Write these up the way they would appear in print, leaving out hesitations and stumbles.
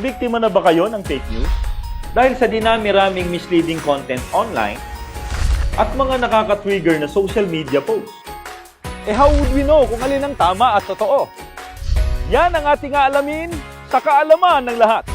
Nabiktima na ba kayo ng fake news? Dahil sa dinami-raming misleading content online at mga nakaka-trigger na social media posts. How would we know kung alin ang tama at totoo? Yan ang ating aalamin sa kaalaman ng lahat.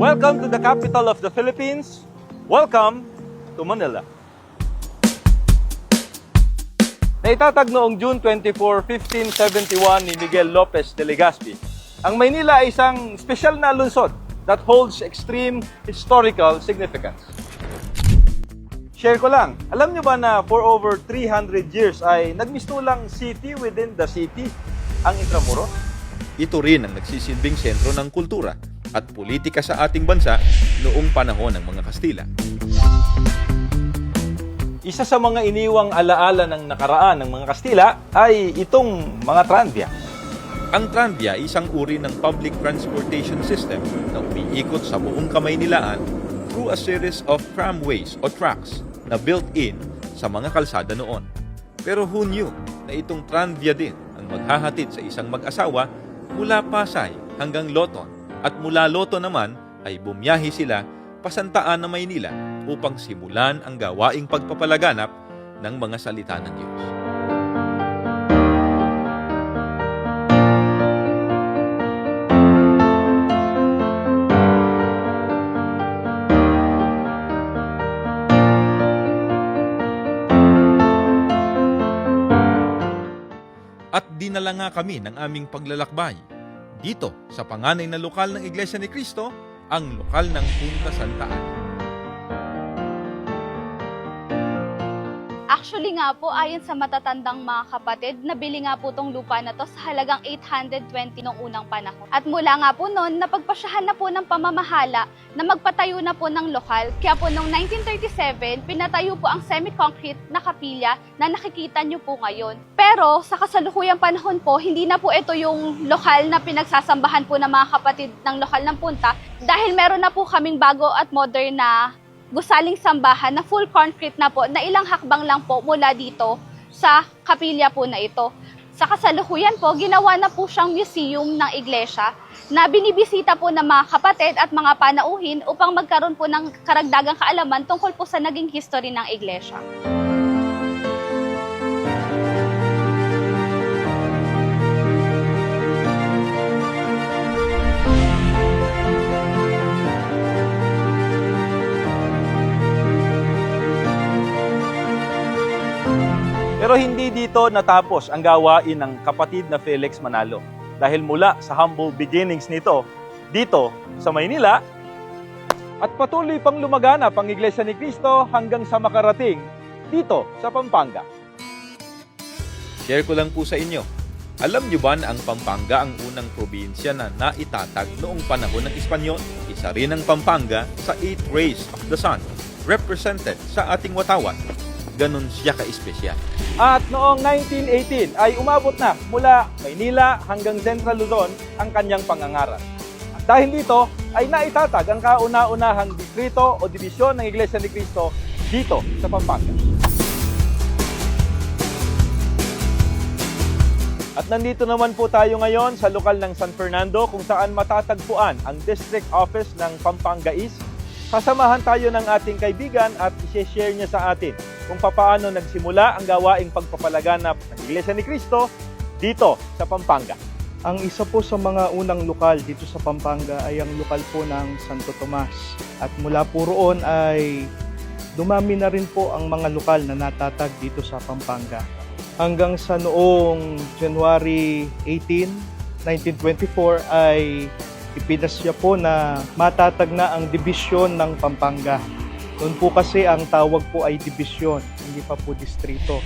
Welcome to the capital of the Philippines. Welcome to Manila. Naitatag noong June 24, 1571 ni Miguel Lopez de Legazpi, ang Maynila ay isang espesyal na lungsod that holds extreme historical significance. Share ko lang, alam nyo ba na for over 300 years ay nagmistulang city within the city ang Intramuros? Ito rin ang nagsisilbing sentro ng kultura at politika sa ating bansa noong panahon ng mga Kastila. Isa sa mga iniwang alaala ng nakaraan ng mga Kastila ay itong mga tranvia. Ang tranvia ay isang uri ng public transportation system na umiikot sa buong Kamaynilaan through a series of tramways o tracks na built-in sa mga kalsada noon. Pero who knew na itong tranvia din ang maghahatid sa isang mag-asawa mula Pasay hanggang Loton, at mula Loto naman ay bumiyahe sila pasantaan na Maynila upang simulan ang gawaing pagpapalaganap ng mga salita ng Diyos. At dinala nga kami ng aming paglalakbay dito sa panganay na lokal ng Iglesia ni Cristo, ang lokal ng Punta Santa Ana. Actually nga po, ayon sa matatandang mga kapatid, nabili nga po tong lupa na to sa halagang 820 noong unang panahon. At mula nga po noon, napagpasyahan na po ng pamamahala na magpatayo na po ng lokal. Kaya po noong 1937, pinatayo po ang semi-concrete na kapilya na nakikita nyo po ngayon. Pero sa kasalukuyang panahon po, hindi na po ito yung lokal na pinagsasambahan po ng mga kapatid ng lokal ng Punta dahil meron na po kaming bago at modern na gusaling sambahan na full concrete na po na ilang hakbang lang po mula dito sa kapilya po na ito. Sa kasalukuyan po, ginawa na po siyang museum ng iglesia na binibisita po ng mga kapatid at mga panauhin upang magkaroon po ng karagdagang kaalaman tungkol po sa naging history ng iglesia. Pero hindi dito natapos ang gawain ng kapatid na Felix Manalo. Dahil mula sa humble beginnings nito, dito sa Maynila, at patuloy pang lumaganap ang Iglesia ni Cristo hanggang sa makarating dito sa Pampanga. Share ko lang po sa inyo. Alam niyo ba na ang Pampanga ang unang probinsya na naitatag noong panahon ng Espanyol? Isa rin ang Pampanga sa 8 rays of the sun, represented sa ating watawat. Ganon siya ka-espesyal. At noong 1918 ay umabot na mula Maynila hanggang Central Luzon ang kanyang pangangaral. At dahil dito ay naitatag ang kauna-unahang distrito o dibisyon ng Iglesia ni Cristo dito sa Pampanga. At nandito naman po tayo ngayon sa lokal ng San Fernando kung saan matatagpuan ang District Office ng Pampanga East. Sasamahan tayo ng ating kaibigan at i-share niya sa atin kung paano nagsimula ang gawaing pagpapalaganap ng Iglesia ni Cristo dito sa Pampanga. Ang isa po sa mga unang lokal dito sa Pampanga ay ang lokal po ng Santo Tomas. At mula po roon ay dumami na rin po ang mga lokal na natatag dito sa Pampanga. Hanggang sa noong January 18, 1924 ay ipinasya po na matatag na ang dibisyon ng Pampanga. Noon po kasi ang tawag po ay dibisyon, hindi pa po distrito.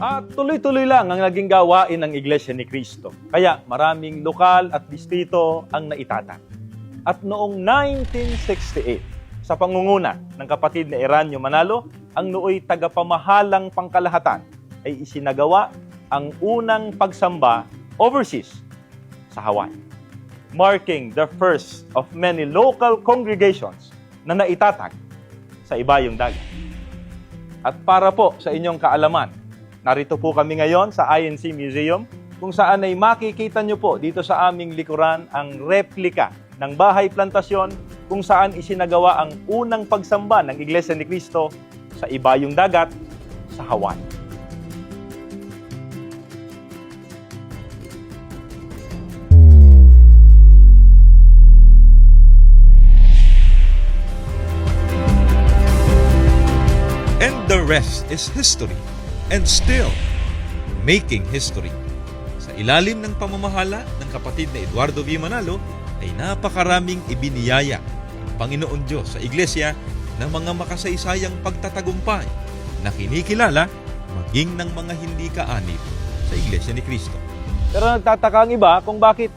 At tuloy-tuloy lang ang naging gawain ng Iglesia ni Cristo. Kaya maraming lokal at distrito ang naitatag. At noong 1968, Sa pangunguna ng kapatid na Eranio Manalo, ang nooy tagapamahalang pangkalahatan ay isinagawa ang unang pagsamba overseas sa Hawaii, marking the first of many local congregations na naitatag sa ibayong dagat. At para po sa inyong kaalaman, narito po kami ngayon sa INC Museum kung saan ay makikita nyo po dito sa aming likuran ang replika ng bahay plantasyon kung saan isinagawa ang unang pagsamba ng Iglesia ni Cristo sa ibayong dagat sa Hawaii. And the rest is history, and still making history. Sa ilalim ng pamamahala ng kapatid na Eduardo V. Manalo ay napakaraming ibiniyaya ng Panginoon Diyos sa Iglesia ng mga makasaysayang pagtatagumpay na kinikilala maging ng mga hindi kaanib sa Iglesia ni Cristo. Pero nagtataka ang iba kung bakit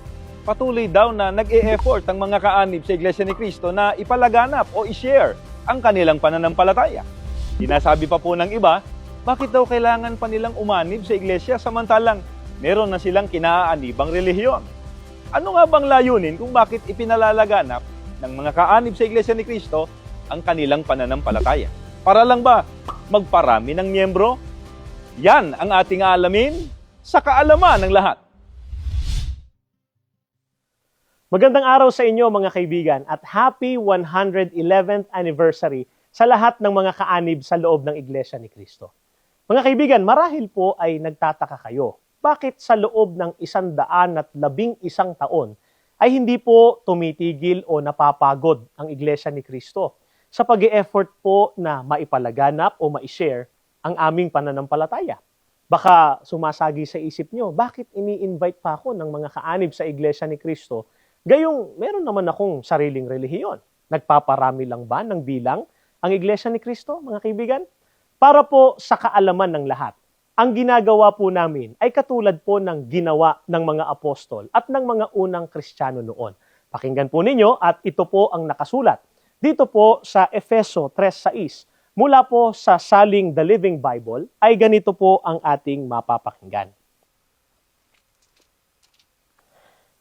patuloy daw na nag-e-effort ang mga kaanib sa Iglesia ni Cristo na ipalaganap o i-share ang kanilang pananampalataya. Sinasabi pa po ng iba, bakit daw kailangan pa nilang umanib sa iglesia samantalang meron na silang kinaaanibang relihiyon? Ano nga bang layunin kung bakit ipinalalaganap ng mga kaanib sa Iglesia ni Cristo ang kanilang pananampalataya? Para lang ba magparami ng miyembro? Yan ang ating aalamin sa kaalaman ng lahat. Magandang araw sa inyo mga kaibigan at happy 111th anniversary sa lahat ng mga kaanib sa loob ng Iglesia ni Cristo. Mga kaibigan, marahil po ay nagtataka kayo. Bakit sa loob ng 111 taon ay hindi po tumitigil o napapagod ang Iglesia ni Cristo sa pag-e-effort po na maipalaganap o ma-share ang aming pananampalataya? Baka sumasagi sa isip nyo, bakit ini-invite pa ako ng mga kaanib sa Iglesia ni Cristo? Gayong meron naman akong sariling relihiyon. Nagpaparami lang ba ng bilang ang Iglesia ni Cristo, mga kaibigan? Para po sa kaalaman ng lahat, ang ginagawa po namin ay katulad po ng ginawa ng mga apostol at ng mga unang Kristiyano noon. Pakinggan po ninyo at ito po ang nakasulat. Dito po sa Efeso 3:6, mula po sa Saling The Living Bible, ay ganito po ang ating mapapakinggan.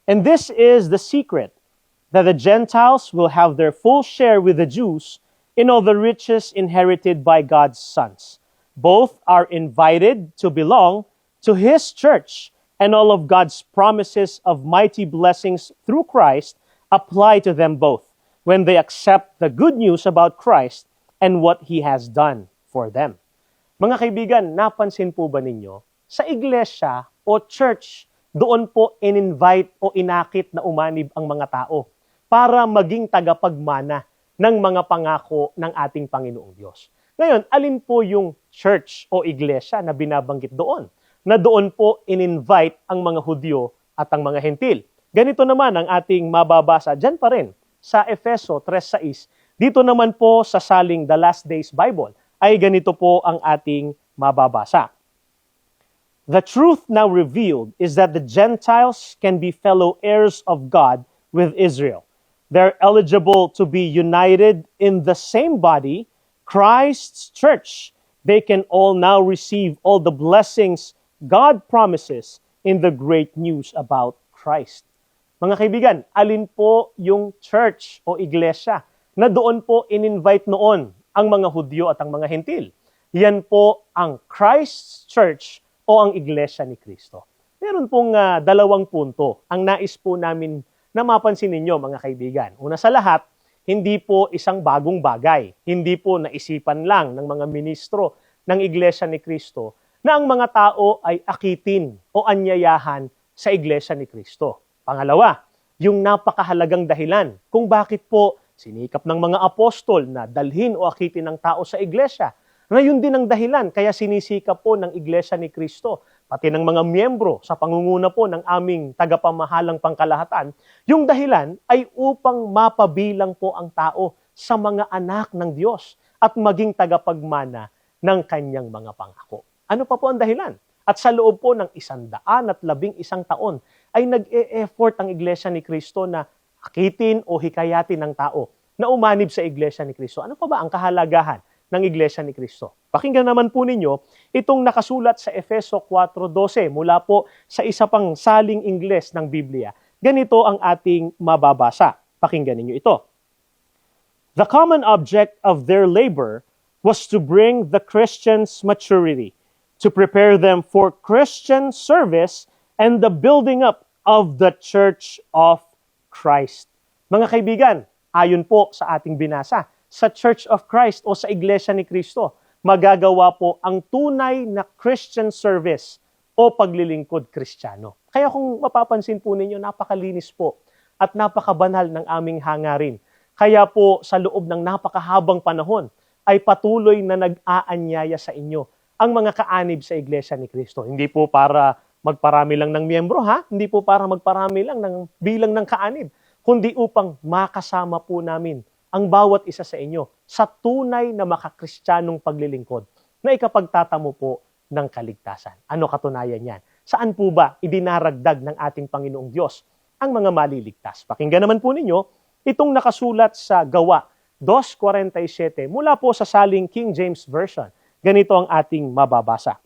And this is the secret, that the Gentiles will have their full share with the Jews in all the riches inherited by God's sons. Both are invited to belong to His church, and all of God's promises of mighty blessings through Christ apply to them both when they accept the good news about Christ and what He has done for them. Mga kaibigan, napansin po ba ninyo, sa iglesia o church, doon po in-invite o inakit na umanib ang mga tao para maging tagapagmana ng mga pangako ng ating Panginoong Diyos. Ngayon, alin po yung church o iglesia na binabanggit doon? Na doon po in-invite ang mga Hudyo at ang mga Hentil. Ganito naman ang ating mababasa dyan pa rin sa Efeso 3:6. Dito naman po sa Saling The Last Days Bible ay ganito po ang ating mababasa. The truth now revealed is that the Gentiles can be fellow heirs of God with Israel. They're eligible to be united in the same body, Christ's church. They can all now receive all the blessings God promises in the great news about Christ. Mga kaibigan, alin po yung church o iglesia na doon po in-invite noon ang mga Hudyo at ang mga Hentil? Yan po ang Christ's church o ang iglesia ni Cristo. Meron pong dalawang punto ang nais po namin na mapansin ninyo mga kaibigan. Una sa lahat, hindi po isang bagong bagay. Hindi po naisipan lang ng mga ministro ng Iglesia ni Cristo na ang mga tao ay akitin o anyayahan sa Iglesia ni Cristo. Pangalawa, yung napakahalagang dahilan kung bakit po sinikap ng mga apostol na dalhin o akitin ng tao sa Iglesia. Ngayon din ang dahilan kaya sinisikap po ng Iglesia ni Cristo pati ng mga miyembro sa pangunguna po ng aming tagapamahalang pangkalahatan, yung dahilan ay upang mapabilang po ang tao sa mga anak ng Diyos at maging tagapagmana ng kanyang mga pangako. Ano pa po ang dahilan? At sa loob po ng 111 taon ay nag-e-effort ang Iglesia ni Cristo na akitin o hikayatin ng tao na umanib sa Iglesia ni Cristo. Ano pa ba ang kahalagahan ng Iglesia ni Cristo? Pakinggan naman po ninyo itong nakasulat sa Efeso 4:12 mula po sa isa pang saling Ingles ng Biblia. Ganito ang ating mababasa. Pakinggan ninyo ito. The common object of their labor was to bring the Christians maturity, to prepare them for Christian service and the building up of the Church of Christ. Mga kaibigan, ayon po sa ating binasa, sa Church of Christ o sa Iglesia ni Cristo, magagawa po ang tunay na Christian service o paglilingkod Kristiyano. Kaya kung mapapansin po ninyo, napakalinis po at napakabanal ng aming hangarin. Kaya po sa loob ng napakahabang panahon ay patuloy na nag-aanyaya sa inyo ang mga kaanib sa Iglesia ni Cristo. Hindi po para magparami lang ng miyembro, ha? Hindi po para magparami lang ng bilang ng kaanib, kundi upang makasama po namin ang bawat isa sa inyo sa tunay na makakristyanong paglilingkod na ikapagtatamo po ng kaligtasan. Ano katunayan yan? Saan po ba idinaragdag ng ating Panginoong Diyos ang mga maliligtas? Pakinggan naman po ninyo itong nakasulat sa Gawa 2:47 mula po sa saling King James Version. Ganito ang ating mababasa.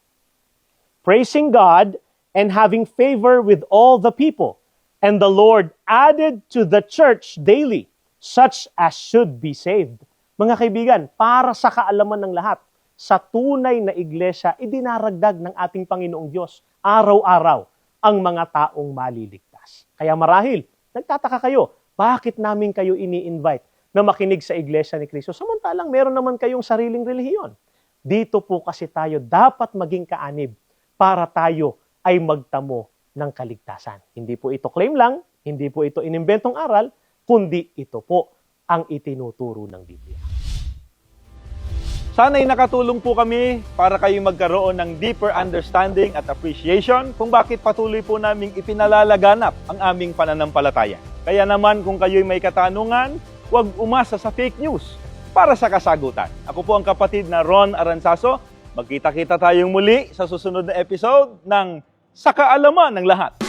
Praising God and having favor with all the people, and the Lord added to the church daily such as should be saved. Mga kaibigan, para sa kaalaman ng lahat, sa tunay na iglesia, idinaragdag ng ating Panginoong Diyos araw-araw ang mga taong maliligtas. Kaya marahil, nagtataka kayo, bakit namin kayo ini-invite na makinig sa Iglesia ni Cristo? Samantalang meron naman kayong sariling relihiyon. Dito po kasi tayo dapat maging kaanib para tayo ay magtamo ng kaligtasan. Hindi po ito claim lang, hindi po ito inimbentong aral, kundi ito po ang itinuturo ng Biblia. Sana'y nakatulong po kami para kayo magkaroon ng deeper understanding at appreciation kung bakit patuloy po naming ipinalalaganap ang aming pananampalataya. Kaya naman kung kayo'y may katanungan, huwag umasa sa fake news para sa kasagutan. Ako po ang kapatid na Ron Aranzaso. Magkita-kita tayong muli sa susunod na episode ng Sa Kaalaman ng Lahat.